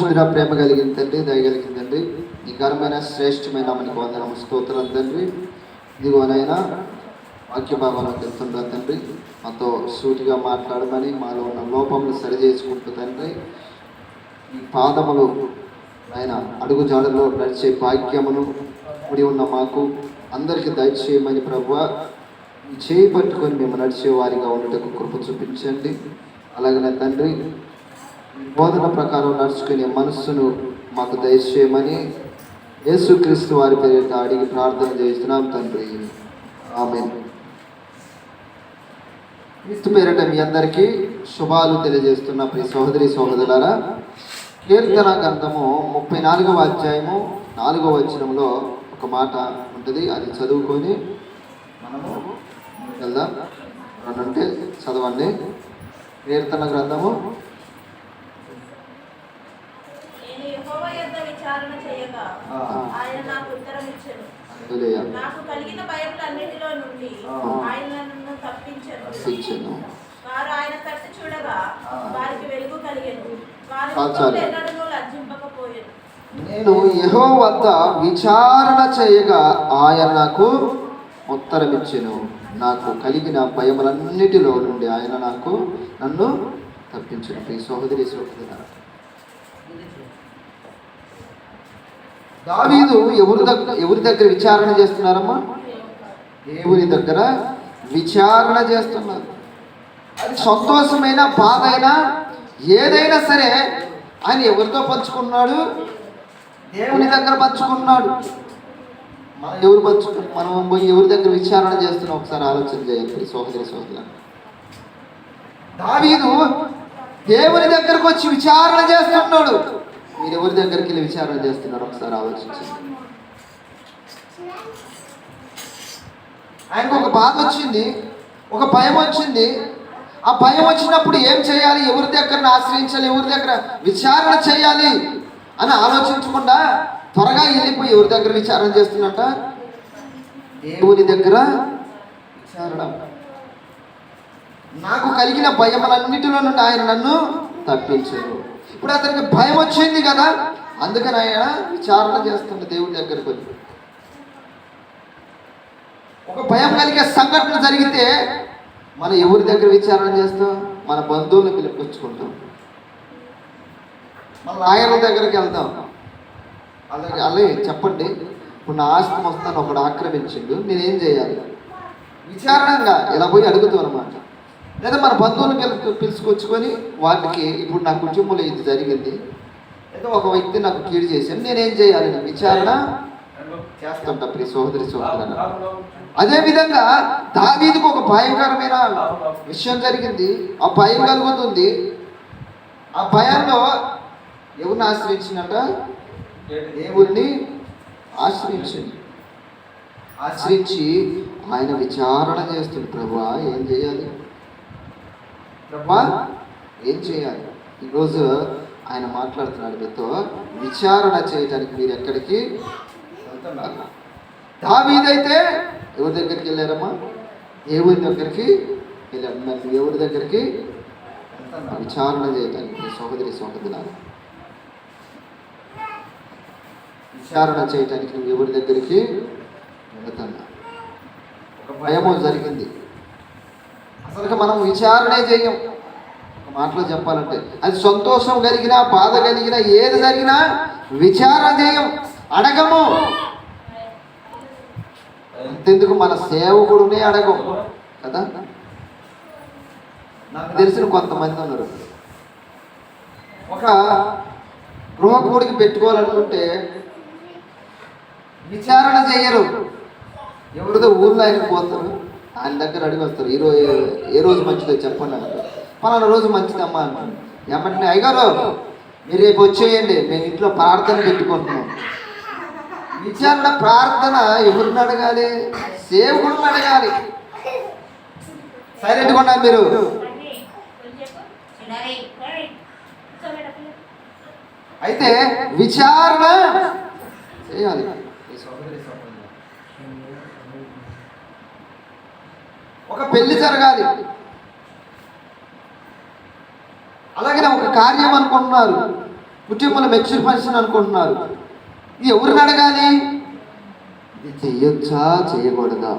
పరిశుద్ధ ప్రేమ కలిగిన తండ్రి, దయగలిగిన తండ్రి, ఈ ఘనమైన శ్రేష్టమైన మనకు వందనము స్తోత్రం తండ్రి. ఇదిగోనైనా వాక్య భాగంలోకి వెళ్తుండ్రా తండ్రి, మాతో సూటిగా మాట్లాడమని, మాలో ఉన్న లోపములు సరిచేసుకుంటూ తండ్రి, ఈ పాదములు ఆయన అడుగు జాడలో నడిచే భాగ్యమును కూడి ఉన్న మాకు అందరికీ దయచేయమని ప్రభువా, చేయి పట్టుకొని మేము నడిచే వారిగా ఉండటకు కృప చూపించండి. అలాగనే తండ్రి, బోధన ప్రకారం నడుచుకునే మనస్సును మాకు దయచేయమని యేసుక్రీస్తు వారి పేరిట అడిగి ప్రార్థన చేస్తున్నాం తండ్రి, ఆమేన్. క్రీస్తు పేరిట మీ అందరికీ శుభాలు తెలియజేస్తున్న ప్రియ సహోదరి సహోదరులారా, కీర్తన గ్రంథము 34వ అధ్యాయము 4వ వచనంలో ఒక మాట ఉంటుంది. అది చదువుకొని మనము వెళ్దాం. అంటే చదవండి. కీర్తన గ్రంథము నేను యెహోవా వద్ద విచారణ చేయగా ఆయన నాకు ఉత్తరమిచ్చెను. నాకు కలిగిన భయములన్నిటిలో నుండి ఆయన నన్ను తప్పించెను. ప్రియ సహోదరి సహోదరులారా, దావీదు ఎవరి దగ్గర విచారణ చేస్తున్నారమ్మా? దేవుని దగ్గర విచారణ చేస్తున్నారు. అది సంతోషమైన బాధ అయినా ఏదైనా సరే ఆయన ఎవరితో పంచుకున్నాడు? దేవుని దగ్గర పంచుకున్నాడు. మనం ఎవరి దగ్గర విచారణ చేస్తున్నాం ఒకసారి ఆలోచన చేయాలి సహోదరి సహోదరులారా. దావీదు దేవుని దగ్గరకు వచ్చి విచారణ చేస్తున్నాడు. మీరు ఎవరి దగ్గరికి వెళ్ళి విచారణ చేస్తున్నారు ఒకసారి ఆలోచించండి. ఆయనకు ఒక బాధ వచ్చింది, ఒక భయం వచ్చింది. ఆ భయం వచ్చినప్పుడు ఏం చేయాలి? ఎవరి దగ్గర ఆశ్రయించాలి? ఎవరి దగ్గర విచారణ చేయాలి అని ఆలోచించకుండా త్వరగా వెళ్ళిపోయి ఎవరి దగ్గర విచారణ చేస్తున్నట్ట? దేవుని దగ్గర విచారణ. నాకు కలిగిన భయములన్నిటిలో నుండి ఆయన నన్ను తప్పించారు. ఇప్పుడు అతనికి భయం వచ్చింది కదా, అందుకని ఆయన విచారణ చేస్తుండే దేవుడి దగ్గరకు వెళ్ళి. ఒక భయం కలిగే సంఘటన జరిగితే మనం ఎవరి దగ్గర విచారణ చేస్తాం? మన బంధువులను పిలిపించుకుంటాం, మన లాయర్ల దగ్గరికి వెళ్తాం. అలాగే చెప్పండి, ఇప్పుడు నా ఆస్తి మొత్తాన్ని ఒకడు ఆక్రమించిండు, నేనేం చేయాలి? విచారణగా ఇలా పోయి అడుగుతాం అనమాట. లేదా మన బంధువులను పిలుచుకొచ్చుకొని వాటికి ఇప్పుడు నా కుటుంబంలో ఇది జరిగింది, లేదా ఒక వ్యక్తి నాకు కీడు చేశాను, నేనేం చేయాలి? విచారణ చేస్తుంటా ప్రియ సహోదరి సహోదరులారా. అదేవిధంగా దావీదుకు ఒక భయంకరమైన విషయం జరిగింది. ఆ భయం కలుగుతుంది. ఆ భయంలో ఎవరిని ఆశ్రయించినట? దేవుణ్ణి ఆశ్రయించి ఆయన విచారణ చేస్తుంది. ప్రభువా ఏం చేయాలి? ప్రభువా ఏం చేయాలి? ఈరోజు ఆయన మాట్లాడుతున్నాడు మీతో. విచారణ చేయడానికి మీరు ఎక్కడికి వెళ్తున్నారు? దావీదైతే ఎవరి దగ్గరికి వెళ్ళారమ్మా? దేవుని దగ్గరికి వెళ్ళారు. నన్ను ఎవరి దగ్గరికి విచారణ చేయడానికి సహోదరి సహోదరులారా, విచారణ చేయటానికి నువ్వు ఎవరి దగ్గరికి వెళుతున్నా? ఒక భయమో జరిగింది. అసలు మనం విచారణే చేయం. ఒక మాటలో చెప్పాలంటే అది సంతోషం కలిగినా బాధ కలిగినా ఏది జరిగినా విచారణ చేయం, అడగము. అంతెందుకు మన సేవకుడునే అడగం కదా. నాకు తెలిసిన కొంతమంది ఉన్నారు, ఒక గృహకుడికి పెట్టుకోవాలనుకుంటే విచారణ చెయ్యరు. ఎవరిదో ఊళ్ళో ఆయనకు పోతారు, ఆయన దగ్గర అడిగి వస్తారు. ఈరోజు ఏ రోజు మంచిదో చెప్పండి అంటారు. పలానా రోజు మంచిదమ్మా అంటారు. ఏమంటే అయ్యగారు మీరు రేపు వచ్చేయండి, మేము ఇంట్లో ప్రార్థన పెట్టుకుంటున్నాం. విచారణ ప్రార్థన ఎవరిని అడగాలి? సేవకుడిని అడగాలి. సైలెంట్గా ఉన్నారు మీరు. అయితే విచారణ చేయాలి. ఒక పెళ్లి జరగాలి, అలాగే ఒక కార్యం అనుకుంటున్నారు, కుటుంబంలో మెచ్యూర్ పర్సన్ అనుకుంటున్నారు. ఇది ఎవరిని అడగాలి? ఇది చెయ్యొచ్చా చేయకూడదా?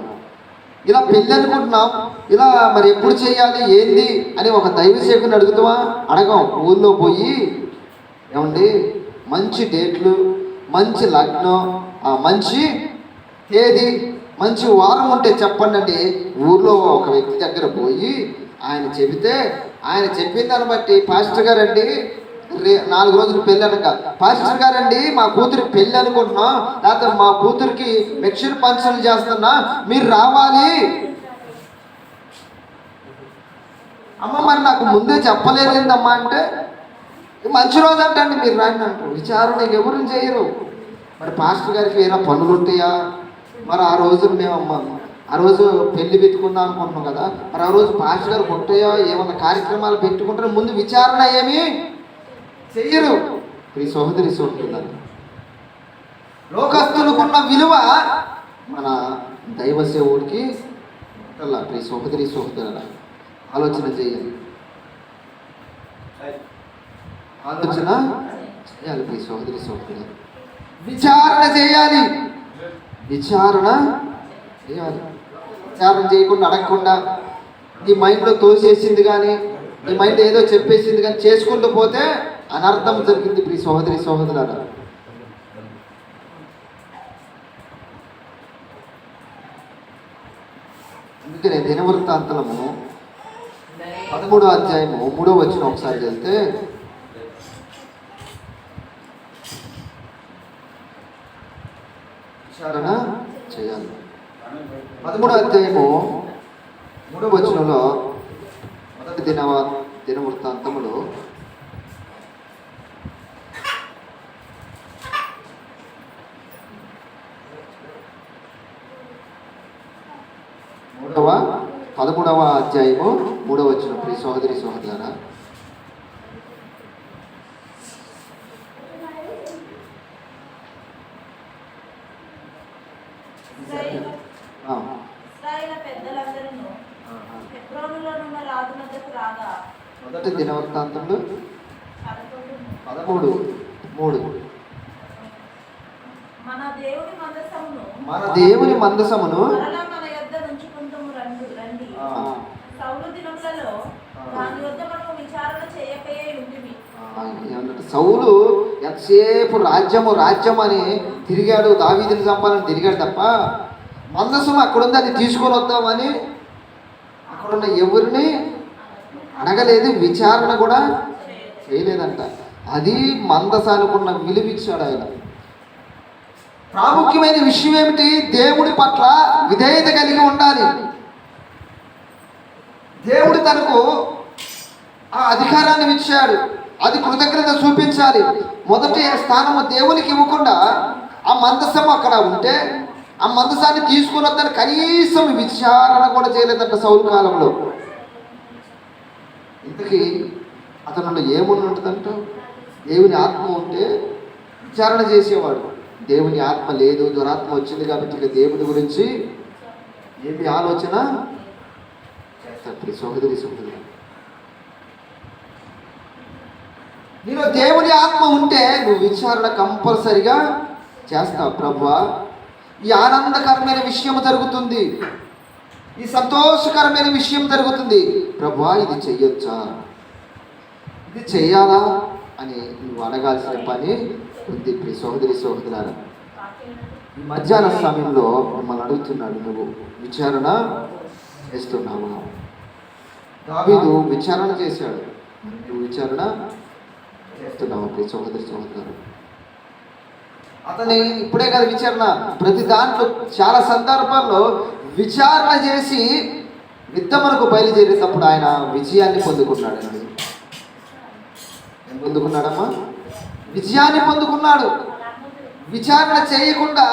ఇలా పెళ్ళి అనుకుంటున్నాం, ఇలా మరి ఎప్పుడు చేయాలి ఏంది అని ఒక దైవ సేవకుని అడుగుతావా? అడగం. ఊళ్ళో పోయి ఏమండి మంచి డేట్లు, మంచి లగ్నం, మంచి తేదీ, మంచి వారం ఉంటే చెప్పండి అండి. ఊర్లో ఒక వ్యక్తి దగ్గర పోయి ఆయన చెబితే ఆయన చెప్పిన దాన్ని బట్టి పాస్టర్ గారండి 4 రోజులు పెళ్ళి అనక, పాస్టర్ గారండి మా కూతురికి పెళ్ళి అనుకుంటున్నాం, లేకపోతే మా కూతురికి మెచ్యూర్ ఫంక్షన్ చేస్తున్నా, మీరు రావాలి. అమ్మ మరి నాకు ముందే చెప్పలేదేందమ్మా అంటే, మంచి రోజు అంటండి మీరు రాండి అంటారు. విచారణ ఎవరు చేయరు. మరి పాస్టర్ గారికి ఏమైనా పనులు ఉంటాయా? మరి ఆ రోజు ఆ రోజు పెళ్లి పెట్టుకుందాం అనుకుంటున్నాం కదా, మరి ఆ రోజు పాస్టర్ గారికి ఉంటాయా? ఏమన్నా కార్యక్రమాలు పెట్టుకుంటారో ముందు విచారణ ఏమి చెయ్యరు. ఈ సహోదరి సోదరులారా, లోకస్తులకున్న విలువ మన దైవ సేవుడికి అలా. ప్రియ సహోదరి సహోదరులారా, ఆలోచన చేయాలి, ఆలోచన చేయాలి. ప్రియ సహోదరి సహోదరులారా, విచారణ చేయాలి, విచారణ చేయాలి. విచారణ చేయకుండా అడగకుండా నీ మైండ్లో తోసేసింది కానీ, నీ మైండ్ ఏదో చెప్పేసింది కానీ చేసుకుంటూ పోతే అనర్థం జరిగింది. ప్రియ సహోదరి సహోదరులారా, అందుకనే దినవృత్తాంతము 13వ అధ్యాయము 3వ వచనం ఒకసారి వెళ్తే, విచారణ చేయాలి. 13వ అధ్యాయము 3వ వచనంలో మొదటి దినవృత్తాంతములో 13వ అధ్యాయము 3వ వచనం. ప్రియ సహోదరి సహోదరులారా, మొదటి దినవృత్తాంతంలో 13:3 మన దేవుని మందసమును సౌలు ఎంతసేపు రాజ్యము రాజ్యం అని తిరిగాడు, దావీదుని చంపాలని తిరిగాడు తప్ప మందసం అక్కడుంది అది తీసుకొని వద్దామని అక్కడున్న ఎవరిని అడగలేదు, విచారణ కూడా చేయలేదంట. అది మందసానుకున్న విలువిచ్చాడు ఆయన. ప్రాముఖ్యమైన విషయం ఏమిటి? దేవుడి పట్ల విధేయత కలిగి ఉండాలి. దేవుడు తనకు ఆ అధికారాన్ని ఇచ్చాడు, అది కృతజ్ఞత చూపించాలి. మొదటి స్థానము దేవునికి ఇవ్వకుండా ఆ మందసం అక్కడ ఉంటే ఆ మందసాన్ని తీసుకుని వద్దని కనీసం విచారణ కూడా చేయలేదంట సౌలు కాలంలో. ఇంతకీ అతను ఏముండి ఉంటుందంట? దేవుని ఆత్మ ఉంటే విచారణ చేసేవాడు. దేవుని ఆత్మ లేదు, దురాత్మ వచ్చింది కాబట్టి ఇక దేవుని గురించి ఏమి ఆలోచన చేస్తారు. సహోదరి సహోదరులు, నీలో దేవుని ఆత్మ ఉంటే నువ్వు విచారణ కంపల్సరిగా చేస్తావు. ప్రభువా, ఈ ఆనందకరమైన విషయం జరుగుతుంది, ఈ సంతోషకరమైన విషయం జరుగుతుంది, ప్రభువా ఇది చెయ్యొచ్చా, ఇది చెయ్యాలా అని నువ్వు అడగాల్సిన పని ఉంది. ప్రియ సహోదరి సహోదరులారా, ఈ మధ్యాహ్న సమయంలో మిమ్మల్ని అడుగుతున్నాడు, నువ్వు విచారణ చేస్తున్నావా? దావీదు విచారణ చేశాడు, నువ్వు విచారణ చేస్తున్నావా? ప్రియ సహోదరి సహోదరులారా, అతని ఇప్పుడే కదా విచారణ, ప్రతి దాంట్లో చాలా సందర్భాల్లో విచారణ చేసి యుద్ధమునకు బయలుదేరేటప్పుడు ఆయన విజయాన్ని పొందుకున్నాడు. ఏం పొందుకున్నాడమ్మా? విజయాన్ని పొందుకున్నాడు. విచారణ చేయకుండా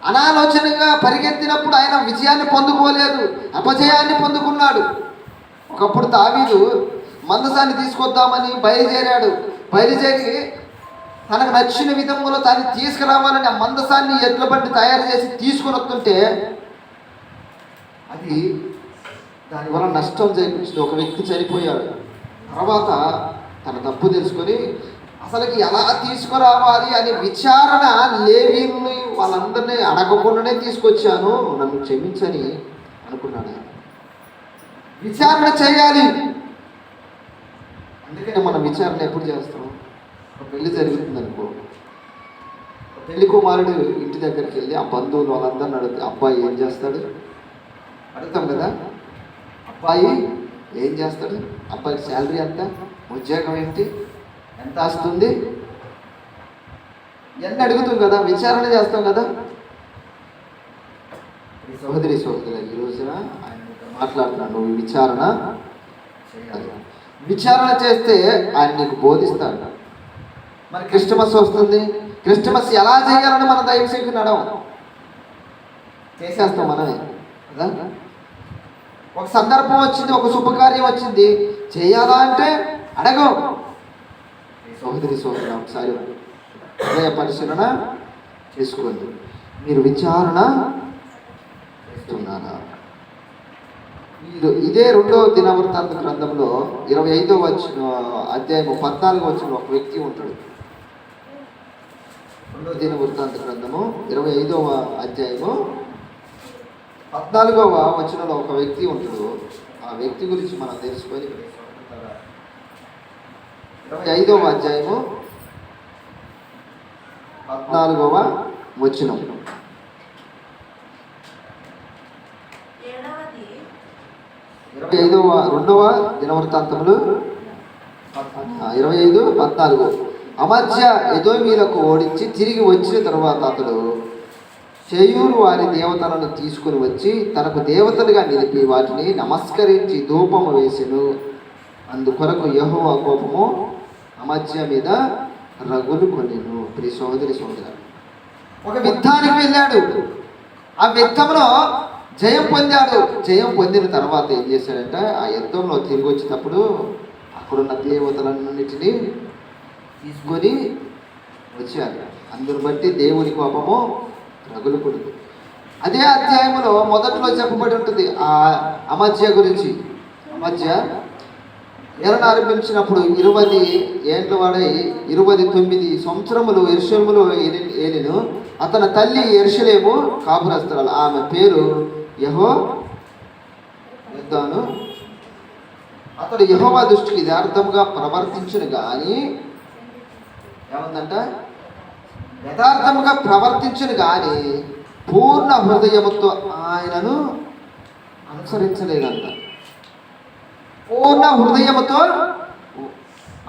అనాలోచనగా పరిగెత్తినప్పుడు ఆయన విజయాన్ని పొందుకోలేదు, అపజయాన్ని పొందుకున్నాడు. ఒకప్పుడు దావీదు మందసాన్ని తీసుకొద్దామని బయలుదేరాడు. బయలుదేరి తనకు నచ్చిన విధంలో దాన్ని తీసుకురావాలని ఆ మందసాన్ని ఎడ్ల బండి తయారు చేసి తీసుకొని వస్తుంటే అది దానివల్ల నష్టం చేయించింది. ఒక వ్యక్తి చనిపోయాడు. తర్వాత తన తప్పు తెలుసుకొని అసలుకి ఎలా తీసుకురావాలి అనే విచారణ లేవీని వాళ్ళందరినీ అడగకుండానే తీసుకొచ్చాను, నన్ను క్షమించని అనుకున్నాను. విచారణ చేయాలి. అందుకని మనం విచారణ ఎప్పుడు చేస్తాం? ఒక పెళ్లి జరుగుతుంది అనుకో, పెళ్లి కుమారుడు ఇంటి దగ్గరికి వెళ్ళి ఆ బంధువులు వాళ్ళందరిని అడిగితే అబ్బాయి ఏం చేస్తాడు అడుగుతాం కదా. అబ్బాయి ఏం చేస్తాడు, అబ్బాయికి శాలరీ ఎంత, ఉద్యోగం ఏంటి, ఎంత వస్తుంది, ఇవన్నీ అడుగుతాం కదా, విచారణ చేస్తాం కదా. సహోదరి ఈ రోజున ఆయన మాట్లాడుతున్నాను, నువ్వు విచారణ చేయాలి. విచారణ చేస్తే ఆయన నీకు బోధిస్తాడు. మరి క్రిస్టమస్ వస్తుంది, క్రిస్టమస్ ఎలా చేయాలని మన దైవసేవకుని అడవం, చేసేస్తాం మనమే కదా. ఒక సందర్భం వచ్చింది, ఒక శుభకార్యం వచ్చింది, చేయాలా అంటే అడగం. సహోదరి ఒకసారి హృదయ పరిశీలన చేసుకోండి. మీరు విచారణ చేస్తున్నారా? మీరు ఇదే 2వ దినవృత్తాంత గ్రంథంలో 25వ అధ్యాయము 14వ వచనంలో ఒక వ్యక్తి ఉంటాడు. 2వ దినవృత్తాంత గ్రంథము 25వ అధ్యాయము 14వ వచనంలో ఒక వ్యక్తి ఉంటాడు. ఆ వ్యక్తి గురించి మనం తెలుసుకొని 25వ అధ్యాయము 14వ వచనం. 2వ దినవృత్తాంతములు 25:14. అమధ్య ఎదోమీయులకు ఓడించి తిరిగి వచ్చిన తరువాత అతడు చేయూరు వారి దేవతలను తీసుకుని వచ్చి తనకు దేవతలుగా నిలిపి వాటిని నమస్కరించి ధూపము వేసెను. అందుకొరకు యెహోవా కోపము అమధ్య మీద రగులు కొనెను. ప్రియ సహోదరి ఒక యుద్ధానికి వెళ్ళాడు, ఆ యుద్ధంలో జయం పొందాడు. జయం పొందిన తర్వాత ఏం చేశాడంటే ఆ యుద్ధంలో తిరిగి వచ్చేటప్పుడు అక్కడున్న దేవతలన్నిటినీ తీసుకొని వచ్చాడు. అందుని బట్టి దేవుని కోపము రగులుకుంది. అదే అధ్యాయంలో మొదట్లో చెప్పబడి ఉంటుంది ఆ అమధ్య గురించి. అమధ్య ఏలన ఆరంభించినప్పుడు 20 ఏండ్ల వాడై 29 సంవత్సరములు యెరూషలేములో ఏలెను. అతని తల్లి యెరూషలేము కాపురస్తురాలు, ఆమె పేరు యెహోవద్దాను. అతడు యెహోవా దృష్టికి యథార్థముగా ప్రవర్తించును కానీ ఏమందంట, యథార్థముగా ప్రవర్తించును కానీ పూర్ణ హృదయముతో ఆయనను అనుసరించలేదంట. పూర్ణ హృదయముతో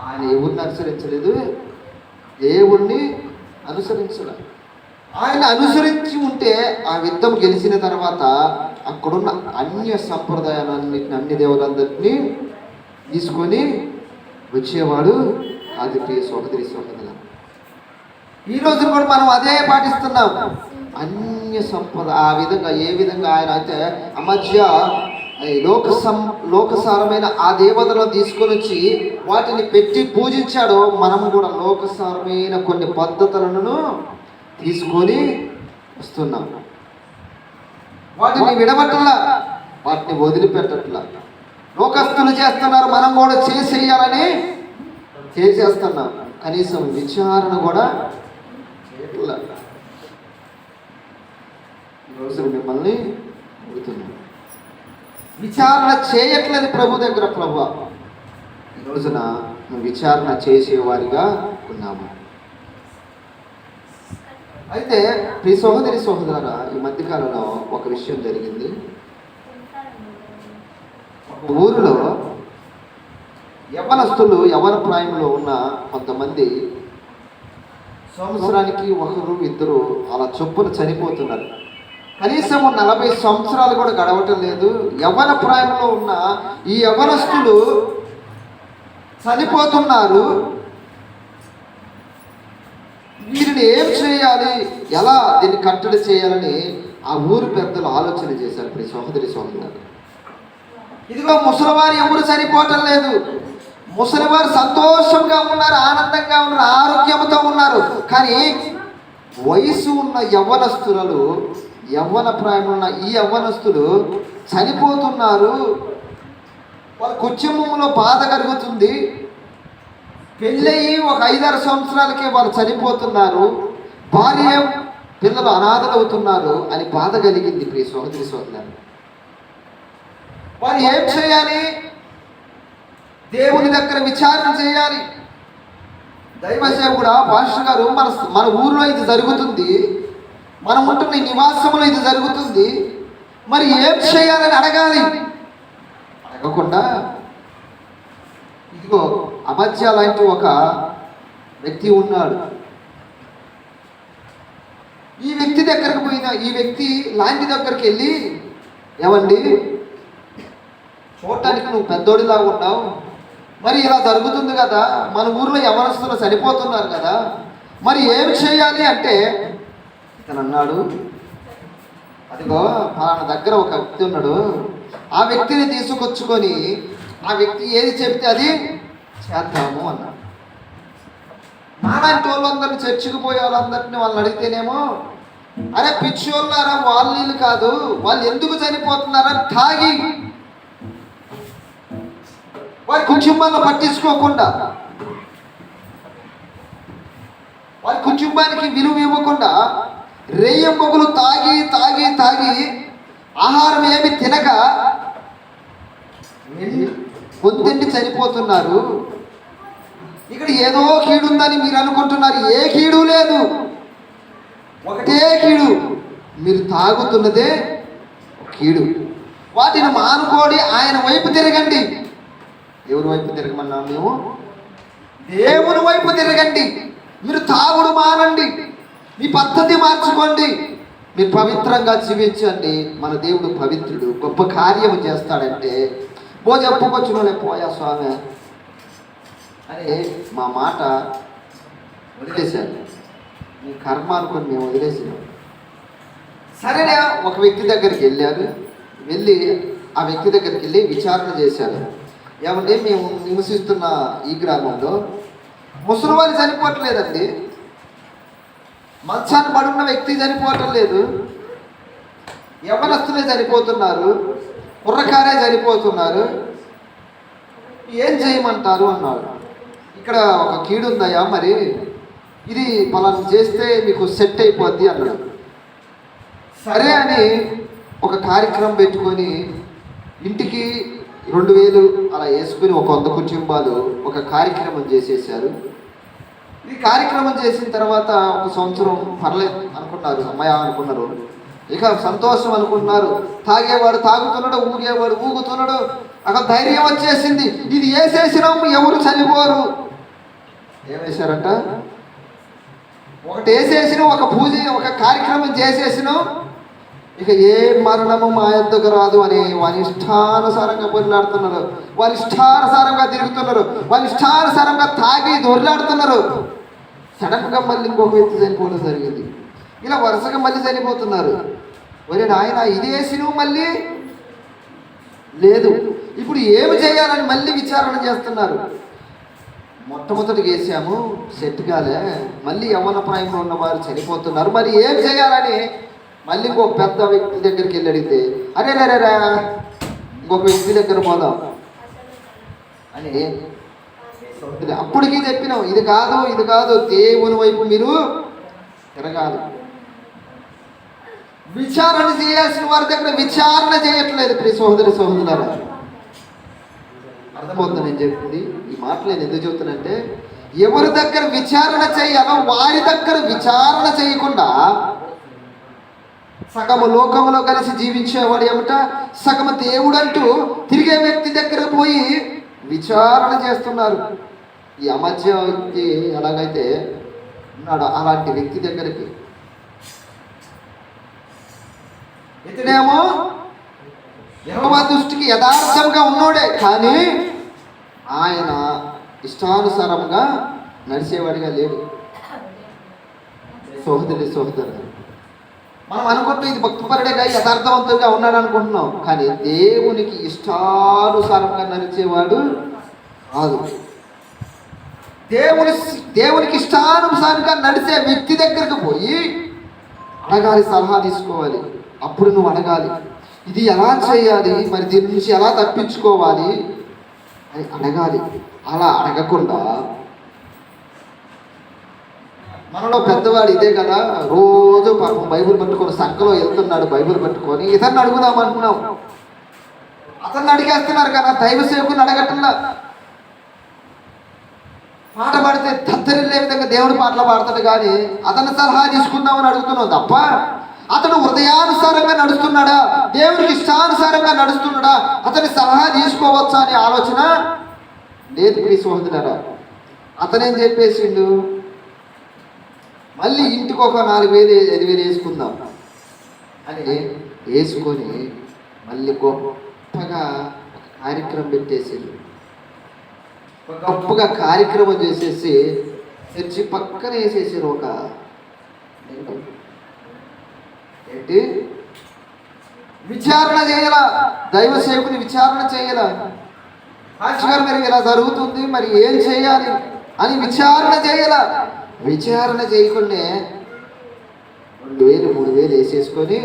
ఆయన ఎవరిని అనుసరించలేదు, దేవుణ్ణి అనుసరించలేదు. ఆయన అనుసరించి ఉంటే ఆ యుద్ధం గెలిచిన తర్వాత అక్కడున్న అన్య సంప్రదాయాలన్నింటినీ అన్ని దేవులందరినీ తీసుకొని వచ్చేవాడు. అది ప్రియ సహోదరి ఈ రోజు కూడా మనం అదే పాటిస్తున్నాం. అన్య సంప్రదాయ ఆ విధంగా ఏ విధంగా ఆయన అయితే అమధ్య లోకసారమైన ఆ దేవతలను తీసుకొని వచ్చి వాటిని పెట్టి పూజించాడో మనము కూడా లోకసారమైన కొన్ని పద్ధతులను తీసుకొని వస్తున్నాం. వాటిని విడబట్టలా, వాటిని వదిలిపెట్టట్లా. లోకస్తులు చేస్తున్నారు, మనం కూడా చేసేయాలని చేసేస్తున్నాం. కనీసం విచారణ కూడా చేయట్లా. ఈరోజు మిమ్మల్ని అడుగుతున్నాం, విచారణ చేయట్లేదు ప్రభు దగ్గర. ప్రభు ఈ రోజున నువ్వు విచారణ చేసేవారిగా ఉన్నాము. అయితే ప్రియ సహోదరి సహోదరా, ఈ మధ్యకాలంలో ఒక విషయం జరిగింది. ఒక ఊరిలో యవ్వనస్తులు యవ్వన ప్రాయంలో ఉన్న కొంతమంది సంవత్సరానికి ఒకరు ఇద్దరు అలా చొప్పున చనిపోతున్నారు. కనీసం 40 సంవత్సరాలు కూడా గడవటం లేదు. యవ్వన ప్రాయంలో ఉన్న ఈ యవ్వనస్తులు చనిపోతున్నారు. వీరిని ఏం చేయాలి, ఎలా దీన్ని కట్టడి చేయాలని ఆ ఊరు పెద్దలు ఆలోచన చేశారు. ఇప్పుడు సహోదరి సహోదరు, ఇదిగో ముసలివారు ఎవరు చనిపోవటం లేదు, ముసలివారు సంతోషంగా ఉన్నారు, ఆనందంగా ఉన్నారు, ఆరోగ్యంతో ఉన్నారు. కానీ వయసు ఉన్న యవ్వనస్తులు, యవ్వన ప్రాయం ఉన్న ఈ యవ్వనస్తులు చనిపోతున్నారు. వాళ్ళ కుటుంబంలో బాధ కలుగుతుంది, పెళ్ళయి ఒక 5-6 సంవత్సరాలకే వాళ్ళు చనిపోతున్నారు, భార్య పిల్లలు అనాథలు అవుతున్నారు అని బాధ కలిగింది. ప్రియ సహోదరి సహోదరులారా, వారు ఏం చేయాలి? దేవుని దగ్గర విచారణ చేయాలి. దైవసేవకుడా, పాస్టర్ గారు, మన ఊరిలో ఇది జరుగుతుంది, మనం ఉంటున్న ఈ నివాసంలో ఇది జరుగుతుంది, మరి ఏం చేయాలని అడగాలి. అడగకుండా ఇదిగో అమధ్య లాంటి ఒక వ్యక్తి ఉన్నాడు. ఈ వ్యక్తి దగ్గరకు పోయిన ఈ వ్యక్తి లాంటి దగ్గరికి వెళ్ళి, ఏమండి, చూడటానికి నువ్వు పెద్దోడిలాగా ఉన్నావు, మరి ఇలా జరుగుతుంది కదా, మన ఊర్లో యవనస్తులు చనిపోతున్నారు కదా, మరి ఏమి చేయాలి అంటే ఇతను అన్నాడు, అదిగో పలానా దగ్గర ఒక వ్యక్తి ఉన్నాడు, ఆ వ్యక్తిని తీసుకొచ్చుకొని ఆ వ్యక్తి ఏది చెప్తే అది చేద్దాము అన్నాడు. నాలాంటి వాళ్ళందరినీ చర్చికి పోయే వాళ్ళందరినీ వాళ్ళని అడిగితేనేమో, అరే పిచ్చోళ్ళారా, వాళ్ళు కాదు, వాళ్ళు ఎందుకు చనిపోతున్నారని తాగి వారి కుటుంబాలను పట్టించుకోకుండా, వారి కుటుంబానికి విలువ ఇవ్వకుండా రేయంబొగులు తాగి తాగి తాగి ఆహారం ఏమి తినక పొద్దుండి చనిపోతున్నారు. ఇక్కడ ఏదో కీడు ఉందని మీరు అనుకుంటున్నారు. ఏ కీడు లేదు, ఒకటే కీడు, మీరు తాగుతున్నదే కీడు. వాటిని మానుకోడి ఆయన వైపు తిరగండి. ఎవరి వైపు తిరగమన్నాం మేము? దేవుని వైపు తిరగండి. మీరు తాగుడు మానండి, మీ పద్ధతి మార్చుకోండి, మీరు పవిత్రంగా జీవించండి. మన దేవుడు పవిత్రుడు, గొప్ప కార్యం చేస్తాడంటే చెప్పుకొచ్చుకోలే పోయా స్వామి అని మా మాట వదిలేశారు. మీ కర్మ అనుకొని మేము వదిలేసాం. సరేనా, ఒక వ్యక్తి దగ్గరికి వెళ్ళారు. వెళ్ళి ఆ వ్యక్తి దగ్గరికి వెళ్ళి విచారణ చేశారు. ఏమంటే మేము నివసిస్తున్న ఈ గ్రామంలో ముసలి వాళ్ళు చనిపోవట్లేదండి, మంచాన్ని పడున్న వ్యక్తి చనిపోవటం లేదు, యవ్వనస్తులే చనిపోతున్నారు, కుర్రకారే చనిపోతున్నారు, ఏం చేయమంటారు అన్నాడు. ఇక్కడ ఒక కీడు ఉందయ్యా, మరి ఇది పలానా చేస్తే మీకు సెట్ అయిపోద్ది అన్నాడు. సరే అని ఒక కార్యక్రమం పెట్టుకొని ఇంటికి 2000 అలా వేసుకుని ఒక 100 కుటుంబాలు ఒక కార్యక్రమం చేసేసారు. ఈ కార్యక్రమం చేసిన తర్వాత ఒక సంవత్సరం పర్లేదు అనుకున్నారు, అమ్మాయి అనుకున్నారు, ఇక సంతోషం అనుకున్నారు. తాగేవాడు తాగుతున్నాడు, ఊగేవాడు ఊగుతున్నాడు. అక్కడ ధైర్యం వచ్చేసింది, ఇది వేసేసినాము ఎవరు చనిపోరు. ఏమేశారంట? ఒకటి వేసేసిన, ఒక పూజ, ఒక కార్యక్రమం చేసేసినాం, ఇక ఏ మరణము మా యొద్దకు రాదు అని వాళ్ళ ఇష్టానుసారంగా పొరిలాడుతున్నారు, వాళ్ళ ఇష్టానుసారంగా తిరుగుతున్నారు, వాళ్ళ ఇష్టానుసారంగా తాగి దొరిలాడుతున్నారు. సడన్గా మళ్ళీ ఇంకొక వ్యక్తి చనిపోవడం జరిగింది. ఇలా వరుసగా మళ్ళీ చనిపోతున్నారు. ఒరే నాయన, ఇదేసి నువ్వు మళ్ళీ లేదు, ఇప్పుడు ఏమి చేయాలని మళ్ళీ విచారణ చేస్తున్నారు. మొట్టమొదటికి వేసాము, సెట్ కాలే, మళ్ళీ యవ్వన ప్రాయంలో ఉన్నవారు చనిపోతున్నారు, మరి ఏం చేయాలని మళ్ళీ ఇంకొక పెద్ద వ్యక్తి దగ్గరికి వెళ్ళి అడిగితే, అరే రా ఇంకొక వ్యక్తి దగ్గర పోదాం అని అప్పటికీ చెప్పినాం, ఇది కాదు ఇది కాదు, దేవుని వైపు మీరు తిరగాలి. విచారణ చేయాల్సిన వారి దగ్గర విచారణ చేయట్లేదు. ప్రియ సహోదరి సహోదరులారా, అర్థమవుతుంది నేను చెప్పింది. ఈ మాటలు నేను ఎందుకు చెబుతానంటే, ఎవరి దగ్గర విచారణ చేయాలో వారి దగ్గర విచారణ చేయకుండా సగము లోకంలో కలిసి జీవించేవాడు ఏమిట, సగము దేవుడు అంటూ తిరిగే వ్యక్తి దగ్గర పోయి విచారణ చేస్తున్నారు. ఈ అమధ్య వ్యక్తి ఎలాగైతే ఉన్నాడు, అలాంటి వ్యక్తి దగ్గరికి ఇతనేమో యెహోవా దృష్టికి యథార్థంగా ఉన్నోడే, కానీ ఆయన ఇష్టానుసారంగా నడిచేవాడిగా లేడు. సోదరి సోదరు, మనం అనుకుంటున్నాం ఇది భక్తిపరుడిగా యథార్థవంతంగా ఉన్నాడు అనుకుంటున్నాం, కానీ దేవునికి ఇష్టానుసారంగా నడిచేవాడు కాదు. దేవునికి ఇష్టానుసారంగా నడిచే వ్యక్తి దగ్గరకు పోయి అడగాలి, సలహా తీసుకోవాలి. అప్పుడు నువ్వు అడగాలి, ఇది ఎలా చేయాలి, మరి దీని నుంచి ఎలా తప్పించుకోవాలి అని అడగాలి. అలా అడగకుండా మనలో పెద్దవాడు ఇదే కదా, రోజు పాపం బైబిల్ పట్టుకొని సంఖలో వెళ్తున్నాడు, బైబిల్ పట్టుకొని ఇతన్ని అడుగుదాం అంటున్నాం. అతన్ని అడిగేస్తున్నారు కదా, దైవ సేవకుని అడగటంలా. పాట పాడితే తత్తరిల్లే విధంగా దేవుడు పాటలు పాడతాడు కానీ అతని సలహా తీసుకుందామని అడుగుతున్నావు తప్ప అతను హృదయానుసారంగా నడుస్తున్నాడా, దేవుడికి ఇష్టానుసారంగా నడుస్తున్నాడా, అతని సలహా తీసుకోవచ్చా అనే ఆలోచన లేదు. ప్లీజ్ సహోదరులారా, అతనేం చెప్పేసిండు, మళ్ళీ ఇంటికి ఒక 4,000 5,000 వేసుకుందాం అని వేసుకొని మళ్ళీ గొప్పగా కార్యక్రమం పెట్టేసిండు. గొప్పగా కార్యక్రమం చేసేసి చర్చి పక్కన వేసేసారు. ఒక ఏంటి విచారణ చేయాల, దైవ సేవకుని విచారణ చేయాల. పాస్టర్ మరి ఇలా జరుగుతుంది, మరి ఏం చేయాలి అని విచారణ చేయాల. విచారణ చేయకుండా 2,000 3,000 వేసేసుకొని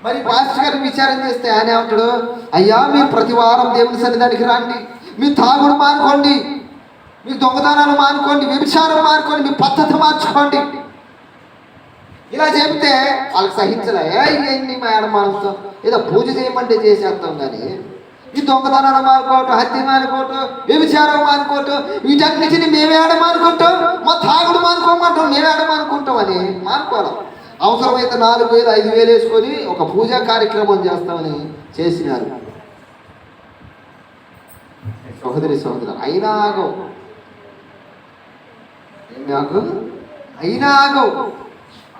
మరి పాస్టర్ గారిని విచారణ చేస్తే ఆయన ఏమంటాడు, అయ్యా మీరు ప్రతి వారం దేవుని సన్నిధానికి రండి, మీ తాగుడు మానుకోండి, మీ దొంగతనాలు మానుకోండి, వ్యభిచారం మానుకోండి, మీ పద్ధతి మార్చుకోండి. ఇలా చెప్తే వాళ్ళకి సహించలే. ఇవన్నీ మేడం మానుస్తాం, ఏదో పూజ చేయమంటే చేసేస్తాం కానీ ఈ దొంగతనాలు మానుకోవటం, హత్య మానుకోవటం, వ్యభిచారం మానుకోవటం, వీటన్నిటిని మేమేడ మానుకుంటాం, మా తాగుడు మానుకోమంటాం, మేమేడ మానుకుంటాం అని మానుకోవాలి. అవసరమైతే 4,000 5,000 వేసుకొని ఒక పూజా కార్యక్రమం చేస్తామని చేసినారు. సహోదరి అయినా ఆగవు, అయినా ఆగవు.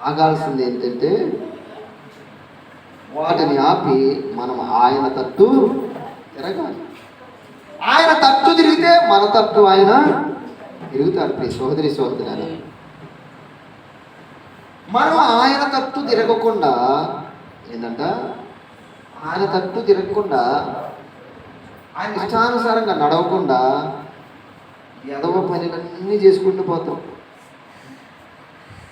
ఆగాల్సింది ఏంటంటే వాటిని ఆపి మనం ఆయన తట్టు తిరగాలి. ఆయన తట్టు తిరిగితే మన తట్టు ఆయన తిరుగుతాడు. సహోదరి మనం ఆయన తట్టు తిరగకుండా ఏంటంట, ఆయన తట్టు తిరగకుండా ఆయన ఇష్టానుసారంగా నడవకుండా ఎదవ పనులన్నీ చేసుకుంటూ పోతాం,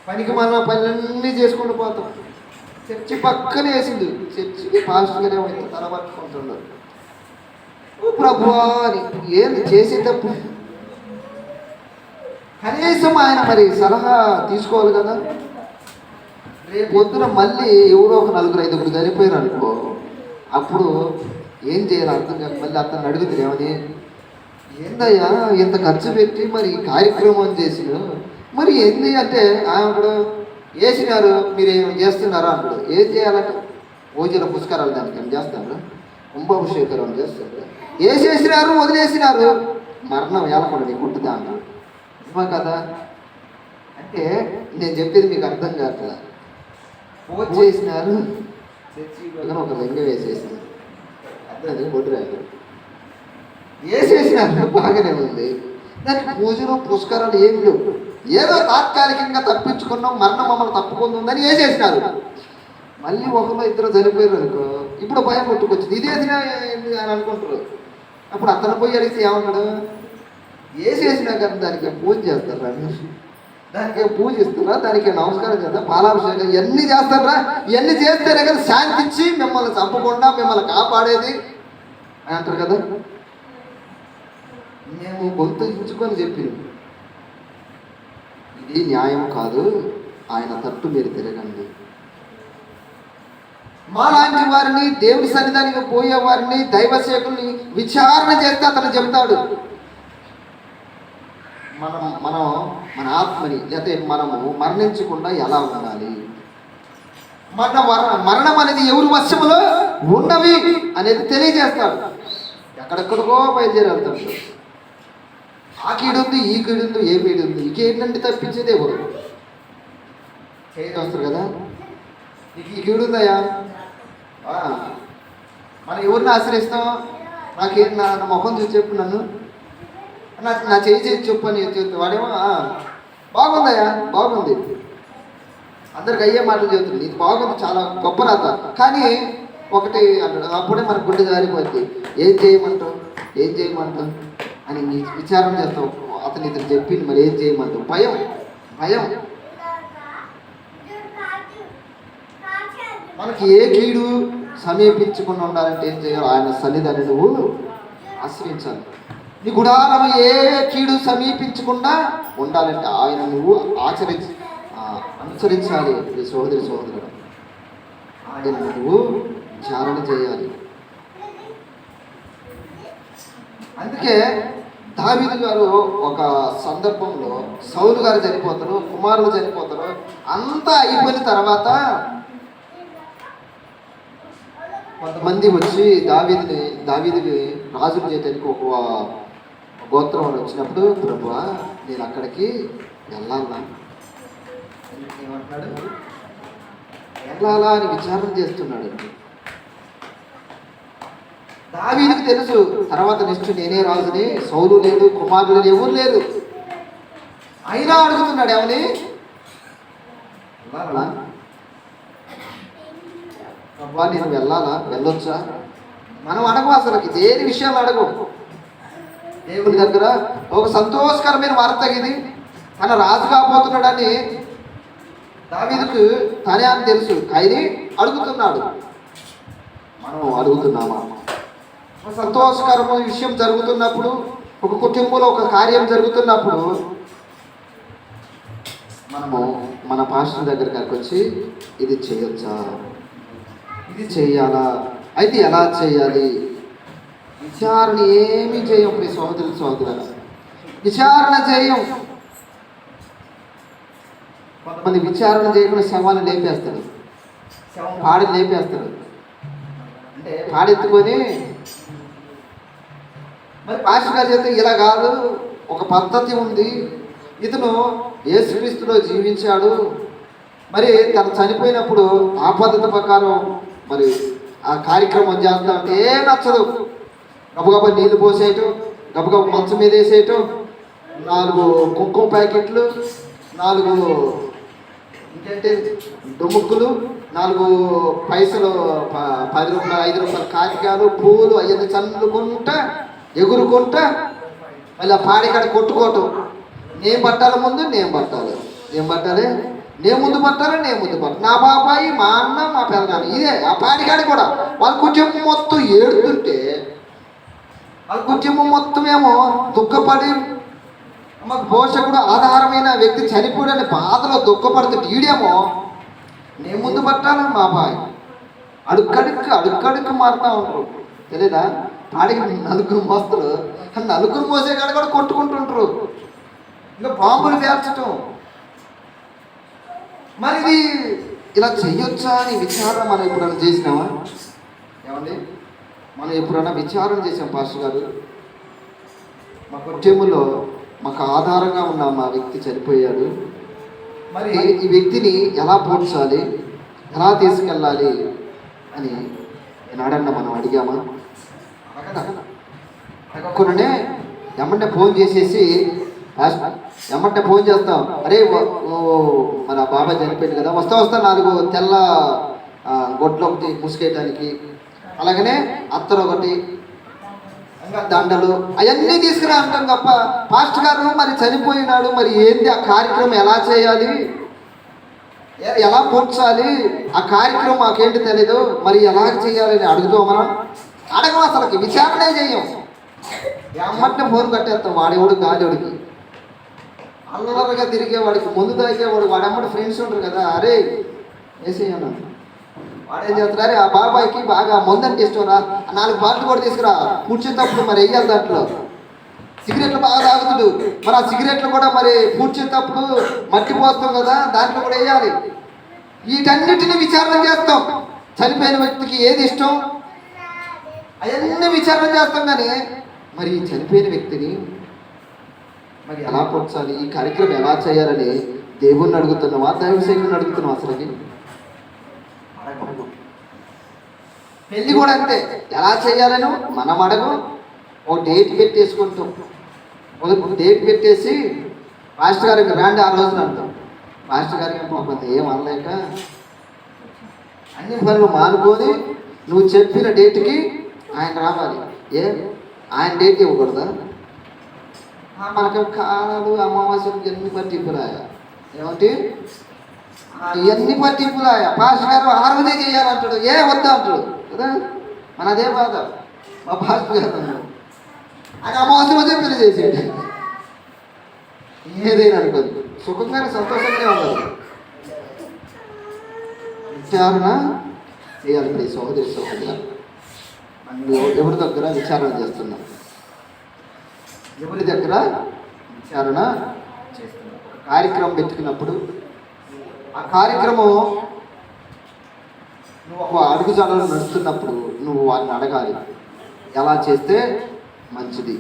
పనికి మన పనులన్నీ చేసుకుంటూ పోతాం. చర్చి పక్కనే వేసింది, చర్చికి పాస్టర్గానే అయితే తల పట్టుకుంటున్నారు. ప్రభువా అని ఏంది చేసేటప్పు కనీసం ఆయన మరి సలహా తీసుకోవాలి కదా. రేపు పొద్దున మళ్ళీ ఎవరో ఒక 4 5 చనిపోయారు అనుకో, అప్పుడు ఏం చేయాలి అర్థం కాదు. మళ్ళీ అతను అడుగుతారు, ఏమని, ఏందయ్యా ఇంత ఖర్చు పెట్టి మరి కార్యక్రమం చేసిన, మరి ఏంది అంటే ఆమెడు వేసినారు, మీరు ఏమి చేస్తున్నారా అంటాడు. ఏం చేయాలంటే భోజన పుష్కరాలు దానికి ఏం చేస్తారు, కుంభాభిషేకరం చేస్తారు. వేసేసినారు, వదిలేసినారు, మరణం ఏలకుండా నీకు ఉంటుంది అన్నాడు. నిజమా కదా అంటే నేను చెప్పేది మీకు అర్థం కావట్లా. పూజ చేసినారు, చర్చి ఒక లింగ వేసేసినారు, అర్థం బొడ్రాలు వేసేసినారు, బాగానే ఉంది. దానికి పూజలు పుష్కరాలు ఏమి లేవు, ఏదో తాత్కాలికంగా తప్పించుకున్నాం, మరణం మమ్మల్ని తప్పుకుంటుందని వేసేసినారు. మళ్ళీ 1 2 చనిపోయారు అనుకో, ఇప్పుడు భయం కొట్టుకొచ్చింది, ఇదేసినా అని అనుకుంటారు. అప్పుడు అతను పోయి అడిగితే ఏమన్నాడు, వేసేసినా కదా దానికి పూజ చేస్తారా, దానికి పూజ ఇస్తారా, దానికి నమస్కారం చేస్తారా, పాలాభిషేకం ఇవన్నీ చేస్తారా, ఇవన్నీ చేస్తేనే కదా శాంతి ఇచ్చి మిమ్మల్ని చంపకుండా మిమ్మల్ని కాపాడేది అని అంటారు కదా. మేము గొంతు ఇచ్చుకొని చెప్పింది, ఇది న్యాయం కాదు, ఆయన తట్టు మీరు తిరగండి. మాలాంటి వారిని, దేవుడి సన్నిధానికి పోయే వారిని, దైవ సేవకుల్ని విచారణ చేస్తే అతను చెబుతాడు, మనం మన ఆత్మని లేకపోతే మనము మరణించకుండా ఎలా ఉండాలి, మరణం అనేది ఎవరి వశములో ఉన్నవి అనేది తెలియజేస్తాడు. ఎక్కడెక్కడికో బయలుదేరి వెళ్తాడు. ఆ కీడుంది, ఈ కీడుంది, ఏ కీడుంది, ఈ కీడుండి తప్పించేది ఎవరు వస్తారు కదా. నీకు ఈ కీడుందయ్యా, మనం ఎవరిని ఆశ్రయిస్తాం, నాకేం నా ముఖం చూసి చెప్పు, నన్ను నా చేసి చెప్పు అని చెప్తే వాడేమో బాగుందయ్యా, బాగుంది, అందరికి అయ్యే మాటలు చెబుతుంది, ఇది బాగుంది, చాలా గొప్ప రాత, కానీ ఒకటి అన్నాడు. అప్పుడే మన గుండె జారిపోద్ది. ఏం చేయమంటావు అని విచారం చేస్తావు. అతను ఇతను చెప్పింది, మరి ఏం చేయమంటావు, భయం. మనకి ఏ కీడు సమీపించకుండా ఉండాలంటే ఏం చేయాలి, ఆయన సన్నిధాన్ని నువ్వు ఆశ్రయించాలి. నీ గుడారం ఏ కీడు సమీపించకుండా ఉండాలంటే ఆయన నువ్వు అనుసరించాలి. సహోదరుడు, ఆయన నువ్వు విచారణ చేయాలి. అందుకే దావీదు గారు ఒక సందర్భంలో సౌలు గారు చనిపోతారు, కుమారులు చనిపోతారు, అంతా అయిపోయిన తర్వాత కొంతమంది వచ్చి దావీదుని రాజులు చేయడానికి ఒక గోత్రం వచ్చినప్పుడు, ప్రభువా నేను అక్కడికి వెళ్ళాలా, ఏమంటున్నాడు, వెళ్ళాలా అని విచారణ చేస్తున్నాడు. దావీదుకు తెలుసు తర్వాత నెక్స్ట్ నేనే రాజుని, సౌలు లేడు, కుమారులు ఎవరు లేరు, అయినా అడుగుతున్నాడు ఏమని, అబ్బా నేను వెళ్ళాలా, వెళ్ళొచ్చా? మనం అడగం, అసలుకి దేని విషయాలు అడగం. దేవుని దగ్గర ఒక సంతోషకరమైన వార్త ఇది, తన రాజు కాబోతున్నాడని దావీదుకు తనే అని తెలుసు, ఆయన అడుగుతున్నాడు. మనం అడుగుతున్నామా? ఒక సంతోషకరమైన విషయం జరుగుతున్నప్పుడు, ఒక కుటుంబంలో ఒక కార్యం జరుగుతున్నప్పుడు మనము మన పాస్టర్ దగ్గరికి వచ్చి ఇది చేయొచ్చా, ఇది చేయాలా, అయితే ఎలా చేయాలి, విచారణ ఏమీ చేయం. మీ సహోదరుల విచారణ చేయం. కొంతమంది విచారణ చేయకుండా శవాన్ని లేపేస్తాడు, పాడిని లేపేస్తాడు. అంటే పాడెత్తుకొని మరి పాస్టర్ గారి చేత ఇలా కాదు, ఒక పద్ధతి ఉంది, ఇతను యేసుక్రీస్తులో జీవించాడు, మరి తను చనిపోయినప్పుడు ఆ పద్ధతి ప్రకారం మరి ఆ కార్యక్రమం చేస్తా అంటే ఏం నచ్చదు. గబగబా నీళ్ళు పోసేయటం, గబగబా మంచం మీద వేసేయటం, 4 కుంకుమ ప్యాకెట్లు, 4 ఇంకేంటి డుముక్కులు, 4 పైసలు, 10 రూపాయలు 5 రూపాయల కాగితాలు, పూలు అవన్నీ చల్లుకుంటా ఎగురుకుంటా మళ్ళీ ఆ పాడికాడ కొట్టుకోవటం. నేను పట్టాలి ముందు, నేను పట్టాలి, నేను పట్టాలి, నేను ముందు పట్టాలి, నేను ముందు పట్టాలి, నా బాబాయి, మా అన్న, మా పెదనాన్న, ఇదే ఆ పాడికాడ కూడా వాళ్ళ కుటుంబం మొత్తం ఏడుతుంటే, వాళ్ళ కుటుంబం మొత్తం ఏమో దుఃఖపడి, మాకు పోషకుడు ఆధారమైన వ్యక్తి చనిపోయాడని బాధలో దుఃఖపడుతుంటే ఈడేమో నేను ముందు పట్టాలి, మా అబ్బాయి అడుక్కడుక్కు మారుతూ ఉంటారు. తెలీదా? పాడికి 4 మోస్తరు, 4 మోసే కాడ కూడా కొట్టుకుంటుంటారు, ఇంకా బాంబులు పేర్చటం. మరి ఇది ఇలా చెయ్యొచ్చా అని విచారణ మనం ఎప్పుడైనా చేసినామా? ఏమండి, మనం ఎప్పుడైనా విచారణ చేసాం? పాస్టర్ గారు, మా కుటుంబంలో మాకు ఆధారంగా ఉన్న మా వ్యక్తి చనిపోయాడు, మరి ఈ వ్యక్తిని ఎలా పోడ్చాలి, ఎలా తీసుకెళ్ళాలి అని నాడన్న మనం అడిగామా? అడగకుండానే ఎమ్మంటే ఫోన్ చేసేసి ఎమ్మంటే ఫోన్ చేస్తాం, అరే మన బాబాయ్ చనిపోయింది కదా, వస్తా 4 తెల్ల గొడ్లు ఒకటి ముసుకేయటానికి, అలాగనే అత్తరు ఒకటి, దండలు అవన్నీ తీసుకురా అంటాం తప్ప, పాస్టర్ గారు మరి చనిపోయినాడు, మరి ఏంటి ఆ కార్యక్రమం ఎలా చేయాలి, ఎలా పూడ్చాలి, ఆ కార్యక్రమం మాకేంటి తెలీదు, మరి ఎలా చేయాలని అడుగుతాం. మనం అడగం, అసలుకి విచారణే చేయం. ఎమ్మటే ఫోన్ కట్టేస్తాం వాడేవాడు గాలివాడికి, అల్లరగా తిరిగేవాడికి, ముందు తాగేవాడు, వాడెమ్మటి ఫ్రెండ్స్ ఉంటారు కదా, అరే వేసేయను, వాడేం చేస్తారు, ఆ బాబాయ్కి బాగా మందంటే ఇష్టంరా, 4 బాటిల్ కూడా తీసుకురా, పూడ్చేటప్పుడు మరి వెయ్యాలి, దాంట్లో సిగరెట్లు బాగా తాగుతుడు, మరి ఆ సిగరెట్లు కూడా మరి పూడ్చేటప్పుడు మట్టి పోస్తాం కదా, దాంట్లో కూడా వేయాలి. వీటన్నిటిని విచారణ చేస్తాం. చనిపోయిన వ్యక్తికి ఏది ఇష్టం అవన్నీ విచారణ చేస్తాం. కానీ మరి ఈ చనిపోయిన వ్యక్తిని మరి ఎలా పొంచాలి, ఈ కార్యక్రమం ఎలా చేయాలని దేవుణ్ణి అడుగుతున్నావా, దైవసేకుని అడుగుతున్నావా? అసలుకి పెళ్ళి కూడా అంతే, ఎలా చేయాలను మనం అడగం. ఒక డేట్ పెట్టేసుకుంటాం, ఒక డేట్ పెట్టేసి మాస్టర్ గారికి రాండి ఆ రోజున అంటాం. మాస్టర్ గారికి పోకపోతే ఏం అనలేక అన్ని పనులు మానుకొని నువ్వు చెప్పిన డేట్కి ఆయన రావాలి. ఆయన డేట్ ఇవ్వకూడదా? మనకి కాలాలు అమావాస్యలు ఎన్ని పట్టింపులాయా, ఏమంటే ఇవన్నీ పట్టింపులాయా. పాస్టర్ గారు 6 చేయాలంటాడు, వద్దా అంటాడు కదా. మనదే బాధ. మా పాస్టర్ గారు అది అమావాస్య రోజే పెళ్లి చేసేయండి. ఏదైనా అనుకోదు, సుఖంగానే సంతోషంగానే ఉండదు. విచారణ చేయాలి సహోదరి సహోదరులు. ఎవరి దగ్గర విచారణ చేస్తున్నాం? ఎవరి దగ్గర విచారణ చేస్తున్నాం? కార్యక్రమం పెట్టుకున్నప్పుడు ఆ కార్యక్రమం నువ్వు అడుగుజాడలు నడుస్తున్నప్పుడు నువ్వు వారిని అడగాలి, ఎలా చేస్తే మంచిది,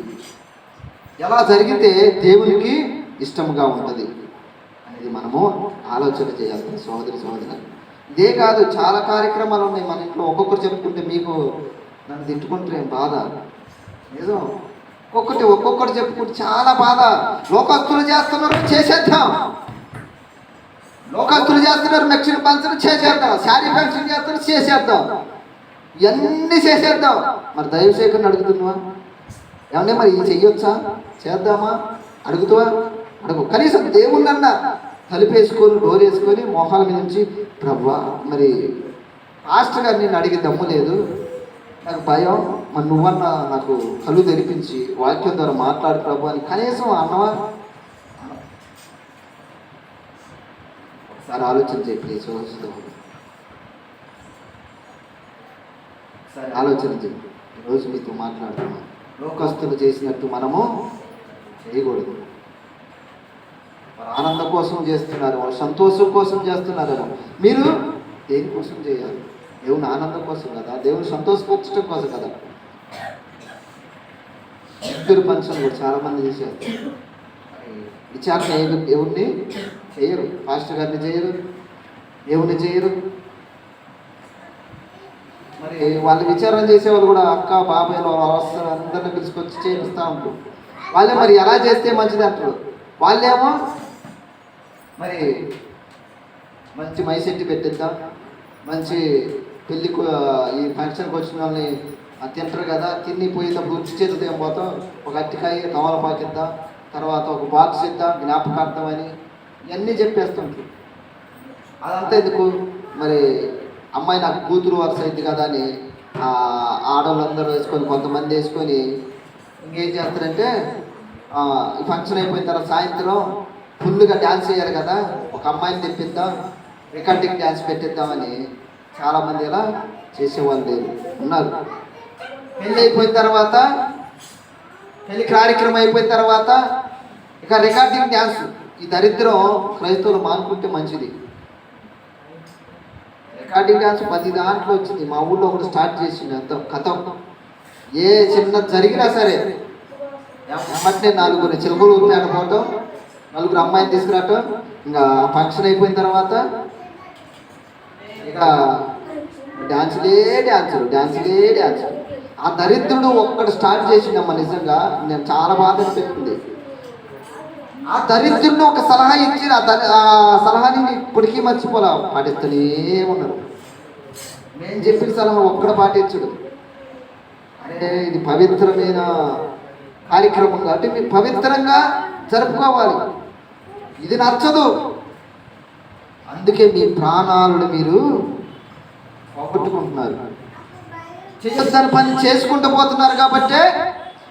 ఎలా జరిగితే దేవునికి ఇష్టంగా ఉంటుంది అనేది మనము ఆలోచన చేయాలి సహోదరి సహోదరు. ఇదే కాదు, చాలా కార్యక్రమాలు ఉన్నాయి మన ఇంట్లో. ఒక్కొక్కరు చెప్పుకుంటే మీకు నన్ను తిట్టుకుంటే బాధ, ఏదో ఒక్కొక్కటి చెప్పుకుంటే చాలా బాధ. లోకస్తులు చేస్తున్నారు, చేసేద్దాం. లోకస్తులు చేస్తున్నారు, మెక్షిన పంచలు చేసేద్దాం, శారీ ఫంక్షన్ చేస్తున్నారు, చేసేద్దాం, ఇవన్నీ చేసేద్దాం. మరి దైవశేఖర్ని అడుగుతున్నావా? ఏమన్నా మరి ఇది చెయ్యొచ్చా, చేద్దామా అడుగుతావా? అడుగు. కనీసం దేవుణ్ణన్నా తలుపేసుకొని డోర్ వేసుకొని మోహాల మీద నుంచి, ప్రభువా మరి పాస్టర్ గారు నేను అడిగే దమ్ము లేదు, నాకు భయం, మరి నువ్వన్నా నాకు కళ్ళు తెరిపించి వాక్యం ద్వారా మాట్లాడు ప్రభు అని కనీసం అన్నవా? ఒకసారి ఆలోచన చెప్పి ఒకసారి ఆలోచన చెప్పి ఈరోజు మీతో మాట్లాడుతున్నాం. లోకస్తులు చేసినట్టు మనము చేయకూడదు. ఆనందం కోసం చేస్తున్నారు, వాళ్ళ సంతోషం కోసం చేస్తున్నారేమో. మీరు దేనికోసం చేయాలి? దేవుని ఆనందం కోసం కదా, దేవుని సంతోషపరచడం కోసం కదా. ఇద్దరు పంచం కూడా చాలామంది చేశారు. విచారణ దేవుణ్ణి చేయరు, పాస్టర్ గారిని చేయరు, దేవుణ్ణి చేయరు. మరి వాళ్ళు విచారణ చేసేవాళ్ళు కూడా అక్క బాబాయ్లు అవసరం అందరిని పిలుచుకొచ్చి చేపిస్తూ ఉంటారు. వాళ్ళే మరి ఎలా చేస్తే మంచిది అంటారు. వాళ్ళేమో మరి మంచి మైసెట్టి పెట్టిద్దాం, మంచి పెళ్ళికి ఈ ఫంక్షన్కి వచ్చిన వాళ్ళని తింటారు కదా, తిని పోయేటప్పుడు రుచి చేతులతో ఏం పోతాం, ఒక అట్టికాయ తమలపాకు ఇద్దాం, తర్వాత ఒక బాక్స్ ఇద్దాం జ్ఞాపకార్థం అని ఇవన్నీ చెప్పేస్తుంటారు. అదంతా ఎందుకు? మరి అమ్మాయి నాకు కూతురు వరుస అయింది కదా అని ఆడవాళ్ళందరూ వేసుకొని కొంతమంది వేసుకొని ఇంకేం చేస్తారంటే ఈ ఫంక్షన్ అయిపోయిన తర్వాత సాయంత్రం ఫుల్గా డ్యాన్స్ చేయాలి కదా, ఒక అమ్మాయిని తెప్పిద్దాం, రికార్డింగ్ డ్యాన్స్ పెట్టిద్దామని చాలామంది ఇలా చేసేవాళ్ళు ఉన్నారు. పెళ్ళి అయిపోయిన తర్వాత, పెళ్లి కార్యక్రమం అయిపోయిన తర్వాత ఇక రికార్డింగ్ డ్యాన్స్. ఈ దరిద్రం క్రైస్తవులు మానుకుంటే మంచిది. రికార్డింగ్ డ్యాన్స్ 10 దాంట్లో వచ్చింది. మా ఊళ్ళో ఒకటి స్టార్ట్ చేసింది. అంత కథం ఏ చిన్న జరిగినా సరే వెంటనే 4 చిలుకలు ఊరిపేట పోవటం, 4 అమ్మాయిని తీసుకురావటం, ఇంకా ఫంక్షన్ అయిపోయిన తర్వాత ఇక డ్యాన్సులే డ్యాన్సులు. ఆ దరిద్రుడు ఒక్కడు స్టార్ట్ చేసిండమ్మ. నిజంగా నేను చాలా బాధ అనిపిస్తుంది. ఆ దరిద్రుడిని ఒక సలహా ఇచ్చి ఆ సలహాని ఇప్పటికీ మర్చిపోలా, పాటిస్తూనే ఉన్నారు. నేను చెప్పిన సలహా ఒక్కడ పాటించుడు. అరే ఇది పవిత్రమైన కార్యక్రమం కాబట్టి మీరు పవిత్రంగా జరుపుకోవాలి. ఇది నచ్చదు, అందుకే మీ ప్రాణాలను మీరు పోగొట్టుకుంటున్నారు. చేయొద్దని పని చేసుకుంటూ పోతున్నారు కాబట్టి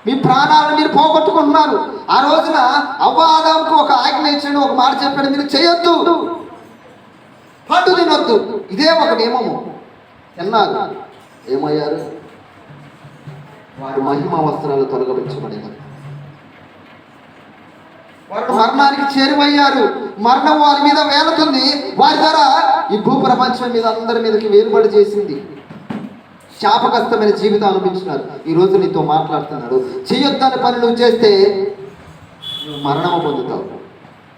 మీ ప్రాణాలను మీరు పోగొట్టుకుంటున్నారు. ఆ రోజున అవ్వాదాంకు ఒక ఆజ్ఞ ఇచ్చాడు, ఒక మాట చెప్పాడు, మీరు చేయొద్దు, పండు తినొద్దు. ఇదే ఒక నియమము. తిన్నారు, ఏమయ్యారు? వారి మహిమ వస్త్రాలు తొలగించబడినారు. వారు మరణానికి చేరువయ్యారు. మరణం వారి మీద వేలుతుంది. వారి ద్వారా ఈ భూప్రపంచం మీద అందరి మీదకి వేలుబడి చేసింది. శాపగ్రస్తమైన జీవితం అనిపించినారు. ఈరోజు నీతో మాట్లాడుతున్నాడు. చేయొద్దని పని నువ్వు చేస్తే నువ్వు మరణము పొందుతావు.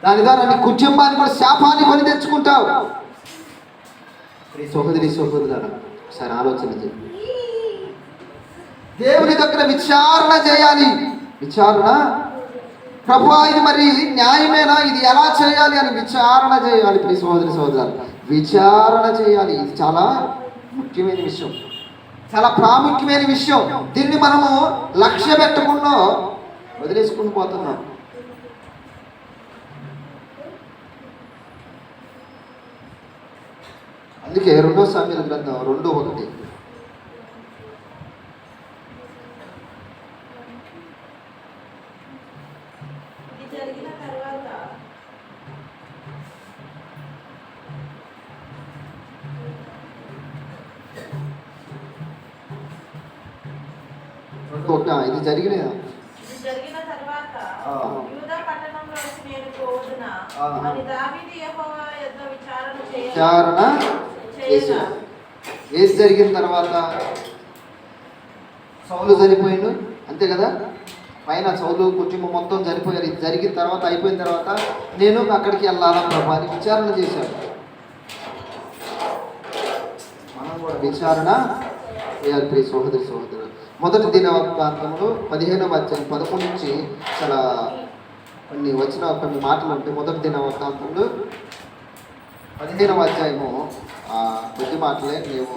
దాని ద్వారా నీ కుటుంబాన్ని కూడా శాపాన్ని కొని తెచ్చుకుంటావు. సహోదరి సహోదరులారా, ఒకసారి ఆలోచన చేయండి. దేవుని దగ్గర విచారణ చేయాలి. విచారణ, ప్రభువా ఇది మరి న్యాయమేనా, ఇది ఎలా చేయాలి అని విచారణ చేయాలి. ప్రియ సహోదరి సహోదరులారా, విచారణ చేయాలి. ఇది చాలా ముఖ్యమైన విషయం, చాలా ప్రాముఖ్యమైన విషయం. దీన్ని మనము లక్ష్య పెట్టకుండా వదిలేసుకుని పోతున్నాం. అందుకే 2 సామ్యుల గ్రంథం 2:1 ఇది జరిగిన ఇది జరిగిన తర్వాత ఆ. యూదా పట్టణంలోకి నేను పోవదునా అని దావీదు యెహోవా యొద్ద విచారణ విచారణ చేయగా ఏది జరిగిన తర్వాత సౌలు చనిపోయిండు, అంతే కదా. పైన సౌలు కుటుంబం మొత్తం చనిపోయారు. ఇది జరిగిన తర్వాత అయిపోయిన తర్వాత నేను అక్కడికి వెళ్ళాలా ప్రభా అని విచారణ చేశాడు. మనం కూడా విచారణ చేయాలి ప్రియ సహోదరి సహోదరులు. మొదటి దినవృత్తాంతములు 15వ అధ్యాయం 11 నుంచి చాలా కొన్ని మాటలు ఉంటాయి. మొదటి దినవృత్తాంతములు 15వ అధ్యాయము కొద్ది మాటలే మేము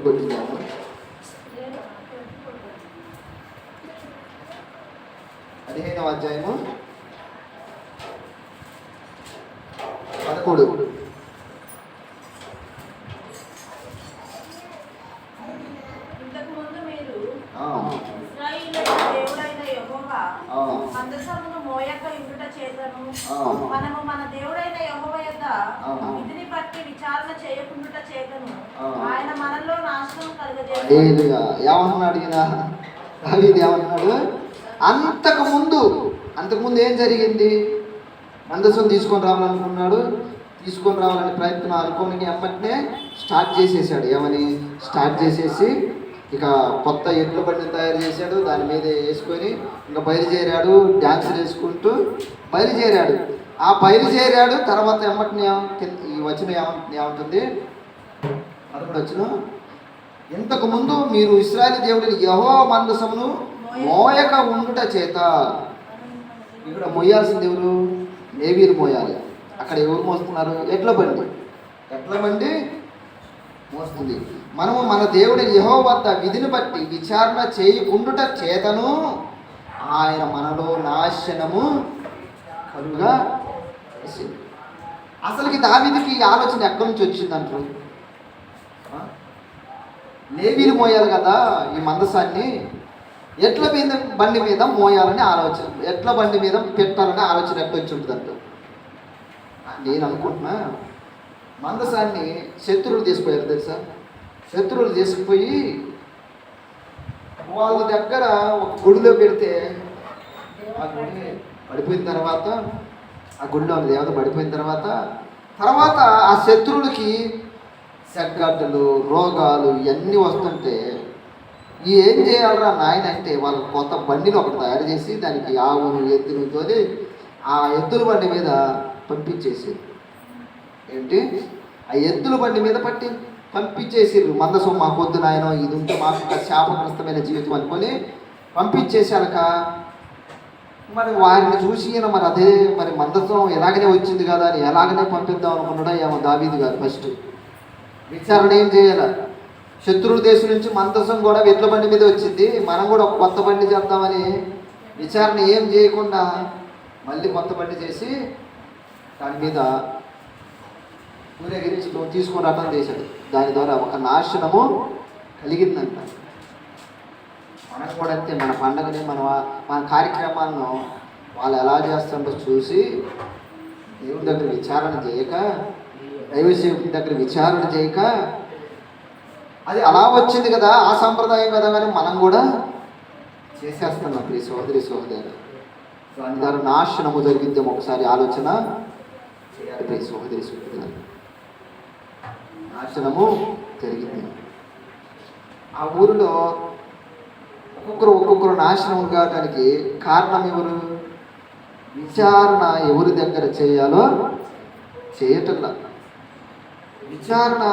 కొట్టినాము. 15వ అధ్యాయము 13. ఇంతకు ముందు మీరు ఆ. ఇశ్రాయేలీయుల దేవుడైన యెహోవా ఆ. మందసమును మోయక ఉండుట చేతను ఆ. మనము మన దేవుడైన యెహోవా యొద్ద ఆ. విధిని బట్టి విచారణ చేయకుండుట చేతను ఆ. ఆయన మనలో నాశనం కలుగజేస్తాడు. హల్లెలూయా. ఏమన్నాడు ఈయన? దావీదు ఏమన్నాడు? అంతకుముందు ఏం జరిగింది? మందసం తీసుకొని రావాలనుకున్నాడు. తీసుకొని రావాలని ప్రయత్నం అనుకోని ఎమ్మటినే స్టార్ట్ చేసేసాడు. ఏమని స్టార్ట్ చేసేసి ఇక కొత్త ఎడ్ల బండిని తయారు చేశాడు. దాని మీద వేసుకొని ఇంకా బయలుదేరాడు. డ్యాన్స్ వేసుకుంటూ బయలుదేరాడు. ఆ బయలుదేరాడు తర్వాత ఎమ్మటిని ఈ వచనం ఏమంటుంది? అప్పుడు వచ్చిన ఇంతకు ముందు మీరు ఇశ్రాయేలు దేవుడిని యెహోవా మందసమును మోయక ఉండుట చేత. ఇక్కడ మోయాల్సింది ఎవరు? లేవీలు మోయాలి. అక్కడ ఎవరు మోస్తున్నారు? ఎడ్ల బండి మోస్తుంది. మనము మన దేవుడి యెహోవా వద్ద విధిని బట్టి విచారణ చేయకుండుట చేతను ఆయన మనలో నాశనము కలుగా చేసింది. అసలుకి దావీదుకి ఈ ఆలోచన ఎక్కడి నుంచి వచ్చిందంటారు? లేవీలు మోయాలి కదా ఈ మందసాన్ని, ఎడ్ల బండి మీద మోయాలని ఆలోచన, ఎడ్ల బండి మీద పెట్టాలనే ఆలోచన ఎక్కడ వచ్చి ఉంటుంది అంట. నేను అనుకుంటున్నా మందసాన్ని శత్రువులు తీసుకుపోయారు తెలుసా. శత్రువులు తీసుకుపోయి వాళ్ళ దగ్గర ఒక గుడిలో పెడితే ఆ గుడి పడిపోయిన తర్వాత, ఆ గుడిలో దేవత పడిపోయిన తర్వాత ఆ శత్రువులకి సెగ్గడ్డలు రోగాలు ఇవన్నీ వస్తుంటే ఏం చేయాలరా నాయన అంటే వాళ్ళు కొత్త బండిని ఒకటి తయారు చేసి దానికి ఆవును ఎద్దును తోలి ఆ ఎద్దుల బండి మీద పంపించేసారు. ఏంటి? ఆ ఎద్దుల బండి మీద పంపించేసారు. మందసం మాకొద్దు నాయన, ఇది ఉంటే మాకు శాపగ్రస్తమైన జీవితం అనుకొని పంపించేశాక మరి వారిని చూసి మరి అదే మరి మందసం ఎలాగనే వచ్చింది కదా అని ఎలాగనే పంపిద్దాం అనుకున్నాడా ఏమో దావీదు గారు. ఫస్ట్ విచారణ ఏం చేయాల? శత్రువుల దేశం నుంచి మందసం కూడా ఎడ్ల బండి మీద వచ్చింది, మనం కూడా ఒక కొత్త బండి చేద్దామని విచారణ ఏం చేయకుండా మళ్ళీ కొత్త బండి చేసి దాని మీద ఊరేగించి తీసుకొని రావడం చేశాడు. దాని ద్వారా ఒక నాశనము కలిగిందంట. మనకు కూడా అంతే. మన పండుగని మన కార్యక్రమాలను వాళ్ళు ఎలా చేస్తుంటో చూసి దేవుడి దగ్గర విచారణ చేయక, దైవసేవకుడి దగ్గర విచారణ చేయక, అది అలా వచ్చింది కదా ఆ సంప్రదాయం కదా అని మనం కూడా చేసేస్తున్నాం ప్రియ సహోదరి సహోదరు. దాని ద్వారా నాశనము జరిగింది. ఒకసారి ఆలోచన చేయాలి ప్రియ సహోదరి సహోదరు. నాశనము జరిగింది. ఆ ఊరిలో ఒక్కొక్కరు నాశనం కావడానికి కారణం ఎవరు? విచారణ ఎవరి దగ్గర చేయాలో చేయటంలా. విచారణ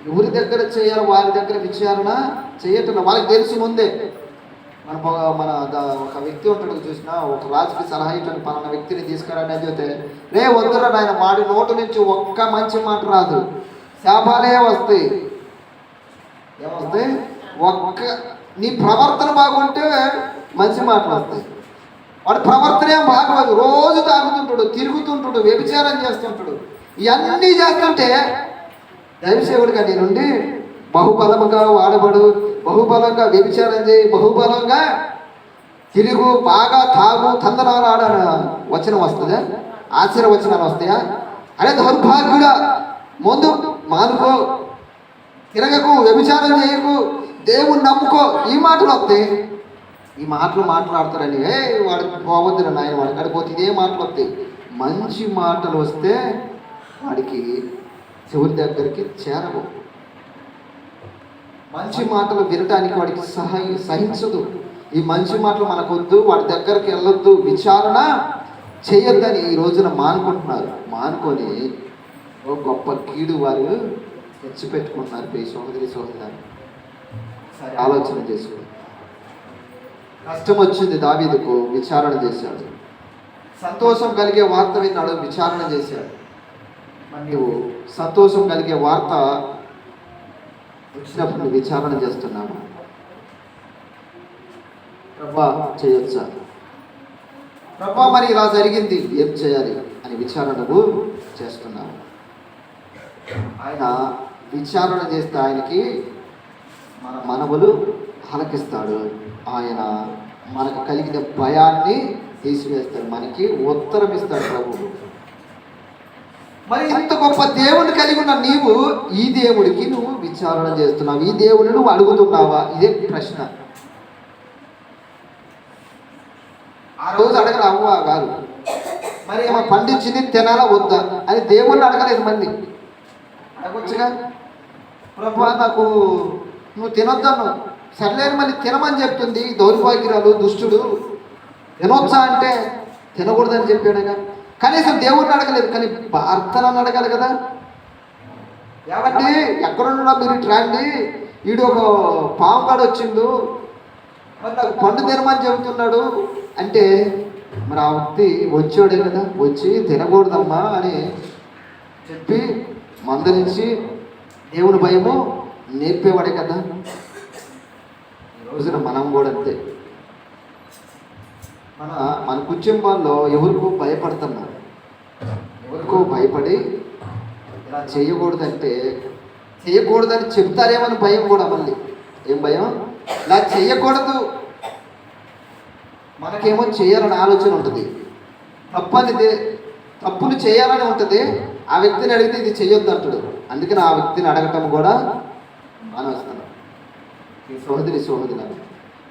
ఎవరి దగ్గర చేయాలో వారి దగ్గర విచారణ చేయటంలా. వాళ్ళకి తెలిసి ముందే మన ఒక వ్యక్తి ఉంటాడు చూసినా, ఒక రాజుకి సలహా ఇవ్వడానికి పలానా వ్యక్తిని తీసుకురాని చెబితే, రే వద్దురా నాయన, వాడి నోటు నుంచి ఒక్క మంచి మాట రాదు, శాపాలే వస్తాయి. ఏమొస్తాయి? నీ ప్రవర్తన బాగుంటే మంచి మాటలు వస్తాయి. వాడి ప్రవర్తన ఏం బాగోదు, రోజు తాగుతుంటాడు, తిరుగుతుంటాడు, వ్యభిచారం చేస్తుంటాడు. ఇవన్నీ చేస్తుంటే దైవసేవుడిగా నేనుండి బహుబలముగా వాడబడు, బహుబలంగా వ్యభిచారం చేయి, బహుబలంగా తిరుగు, బాగా తాగు, తందనాలు ఆడ వచనం వస్తుందా? ఆశీర్వచనాలు వస్తాయా? అరే దౌర్భాగ్యుడా, ముందు మానుకో, తిరగకు, వ్యభిచారం చేయకు, దేవుణ్ణి నమ్ముకో, ఈ మాటలు వస్తాయి. ఈ మాటలు మాట్లాడతారని వాడు పోవద్దురా నాయన, వాడికి అడిపోతే ఇదే మాటలు వస్తాయి. మంచి మాటలు వస్తే వాడికి చెవుల దగ్గరికి చేరవు. మంచి మాటలు వినటానికి వాడికి సహించదు. ఈ మంచి మాటలు మనకొద్దు, వాడి దగ్గరికి వెళ్ళొద్దు, విచారణ చేయొద్దని ఈ రోజున మానుకుంటున్నారు. మానుకొని ఓ గొప్ప కీడు వారు తెచ్చిపెట్టుకుంటున్నారు. ప్రియ సోదరి సోదరులారా, సరే ఆలోచన చేసుకో. కష్టం వచ్చింది దావీదుకు, విచారణ చేశాడు. సంతోషం కలిగే వార్త విన్నాడు, విచారణ చేశాడు. మరి నువ్వు సంతోషం కలిగే వార్త వచ్చినప్పుడు నువ్వు విచారణ చేస్తున్నావు. ప్రభా చేయొచ్చా, ప్రభా మరి ఇలా జరిగింది ఏం చేయాలి అని విచారణ నువ్వు చేస్తున్నావు. ఆయన విచారణ చేస్తే ఆయనకి మన మనవులు ఆలకిస్తాడు. ఆయన మనకు కలిగిన భయాన్ని తీసివేస్తాడు, మనకి ఉత్తరం ఇస్తాడు ప్రభు. మరి ఇంత గొప్ప దేవుని కలిగి ఉన్న నీవు ఈ దేవుడికి నువ్వు విచారణ చేస్తున్నావు, ఈ దేవుని నువ్వు అడుగుతున్నావా? ఇదే ప్రశ్న. ఆ రోజు అడగరు అవ్వ గారు, మరి ఏమో పండించింది తినాలా వద్దా అని దేవుణ్ణి అడగలేదు. మంది అడగొచ్చుగా, ప్రభు నాకు నువ్వు తినొద్దను, సర్లేని మళ్ళీ తినమని చెప్తుంది దౌర్భాగ్యురాలు దుష్టుడు, తినొచ్చా అంటే తినకూడదని చెప్పాడుగా. కనీసం దేవుణ్ణి అడగలేదు, కానీ భర్తను అడగాలి కదా. కాబట్టి ఎక్కడున్నా మీరు ట్రాండి, వీడు ఒక పాము కాడు వచ్చిండు, మరి నాకు పండు తినమని చెబుతున్నాడు అంటే మరి ఆ వ్యక్తి వచ్చాడే కదా, వచ్చి తినకూడదమ్మా అని చెప్పి మందరించి దేవుని భయము నేర్పేవాడే కదా. ఈ రోజున మనం కూడా అంతే. మన కుటుంబాల్లో ఎవరికో భయపడుతున్నాం, ఎవరికో భయపడి ఇలా చేయకూడదంటే చేయకూడదని చెప్తారేమని భయం కూడా. మళ్ళీ ఏం భయం? ఇలా చేయకూడదు, మనకేమో చేయాలని ఆలోచన ఉంటుంది, తప్పులు చేయాలని ఉంటుంది. ఆ వ్యక్తిని అడిగితే ఇది చేయొద్దు అంటాడు, అందుకని ఆ వ్యక్తిని అడగటం కూడా మానేస్తున్నాం. ఈ సోదరులు,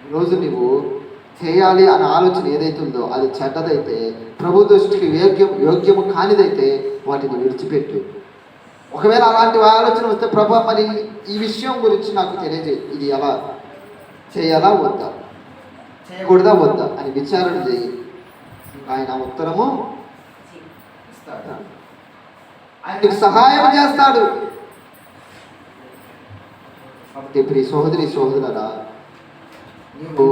ఈరోజు నువ్వు చేయాలి అనే ఆలోచన ఏదైతే ఉందో అది చెడ్డదైతే, ప్రభు దృష్టికి యోగ్యము కానిదైతే వాటిని విడిచిపెట్టు. ఒకవేళ అలాంటి ఆలోచన వస్తే, ప్రభు మరి ఈ విషయం గురించి నాకు తెలియజేయి, ఇది ఎలా చేయాలా వద్దా, చేయకూడదా వద్దా అని విచారణ చేయి. ఆయన ఉత్తరము ఇస్తాడు, ఆయనకు సహాయం చేస్తాడు. కాబట్టి ప్రియ సోదరులారా, నీవు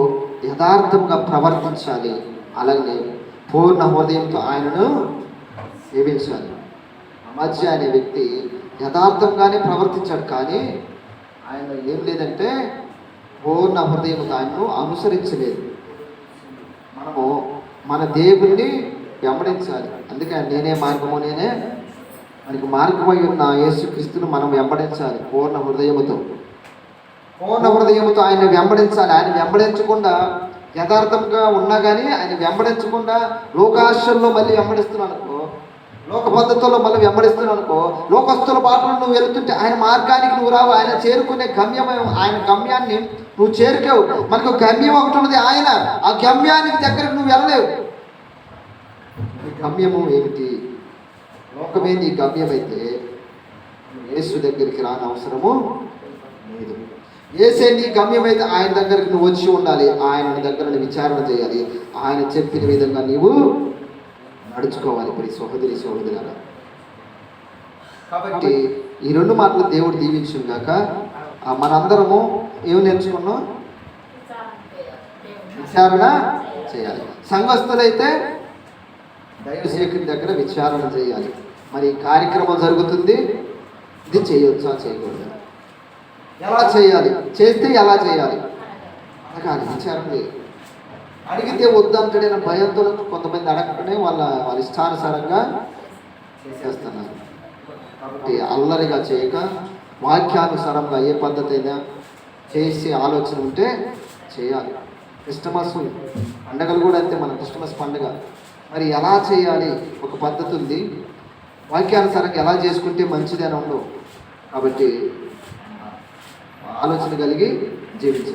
యథార్థంగా ప్రవర్తించాలి, అలాగే పూర్ణ హృదయంతో ఆయనను సేవించాలి. అమధ్య అనే వ్యక్తి యథార్థంగానే ప్రవర్తించాడు, కానీ ఆయన ఏం లేదంటే పూర్ణ హృదయంతో ఆయనను అనుసరించలేదు. మనము మన దేవుణ్ణి వెంబడించాలి. అందుకే నేనే మార్గము, నేనే మనకి మార్గమై ఉన్న యేసుక్రీస్తును మనం వెంబడించాలి. పూర్ణ హృదయముతో ఆయన వెంబడించాలి. ఆయన వెంబడించకుండా యథార్థంగా ఉన్నా కానీ ఆయన వెంబడించకుండా లోకాశల్లో మళ్ళీ వెంబడిస్తున్నాను అనుకో, లోక పద్ధతుల్లో మళ్ళీ వెంబడిస్తున్నాను అనుకో, లోకస్తుల బాటలో నువ్వు వెళుతుంటే ఆయన మార్గానికి నువ్వు రావు. ఆయన చేరుకునే గమ్యం, ఆయన గమ్యాన్ని నువ్వు చేరుకోవు. మనకు గమ్యం ఒకటి ఉన్నది, ఆయన ఆ గమ్యానికి దగ్గరకు నువ్వు వెళ్ళలేవు. గమ్యము ఏమిటి? లోకమే నీ గమ్యం అయితే యేసు దగ్గరికి రాని అవసరము లేదు. యేసే నీ గమ్యం అయితే ఆయన దగ్గరికి నువ్వు వచ్చి ఉండాలి, ఆయన దగ్గర విచారణ చేయాలి, ఆయన చెప్పిన విధంగా నీవు నడుచుకోవాలి. మరి సోదరులారా, కాబట్టి ఈ రెండు మాటలు దేవుడు దీవించుగాక. మనందరము ఏమి నేర్చుకున్నాం? విచారణ చేయాలి. సంఘస్థులైతే దైవసేవకుని దగ్గర విచారణ చేయాలి. మరి కార్యక్రమం జరుగుతుంది, ఇది చేయొచ్చా చేయకూడదు, ఎలా చేయాలి, చేస్తే ఎలా చేయాలి అనగాలి. విచారణ చేయాలి. అడిగితే వద్దంటాడైన భయంతో కొంతమంది అడగకనే వాళ్ళ ఇష్టానుసారంగా చేసేస్తున్నారు. కాబట్టి అల్లరిగా చేయక వాక్యానుసారంగా ఏ పద్ధతి అయినా చేసే ఆలోచన ఉంటే చేయాలి. క్రిస్టమస్ పండగలు కూడా అంతే. మన క్రిస్టమస్ పండుగ మరి ఎలా చేయాలి, ఒక పద్ధతి ఉంది. వాక్యానుసారంగా ఎలా చేసుకుంటే మంచిది అని ఉండవు. కాబట్టి ఆలోచన కలిగి జీవించాలి.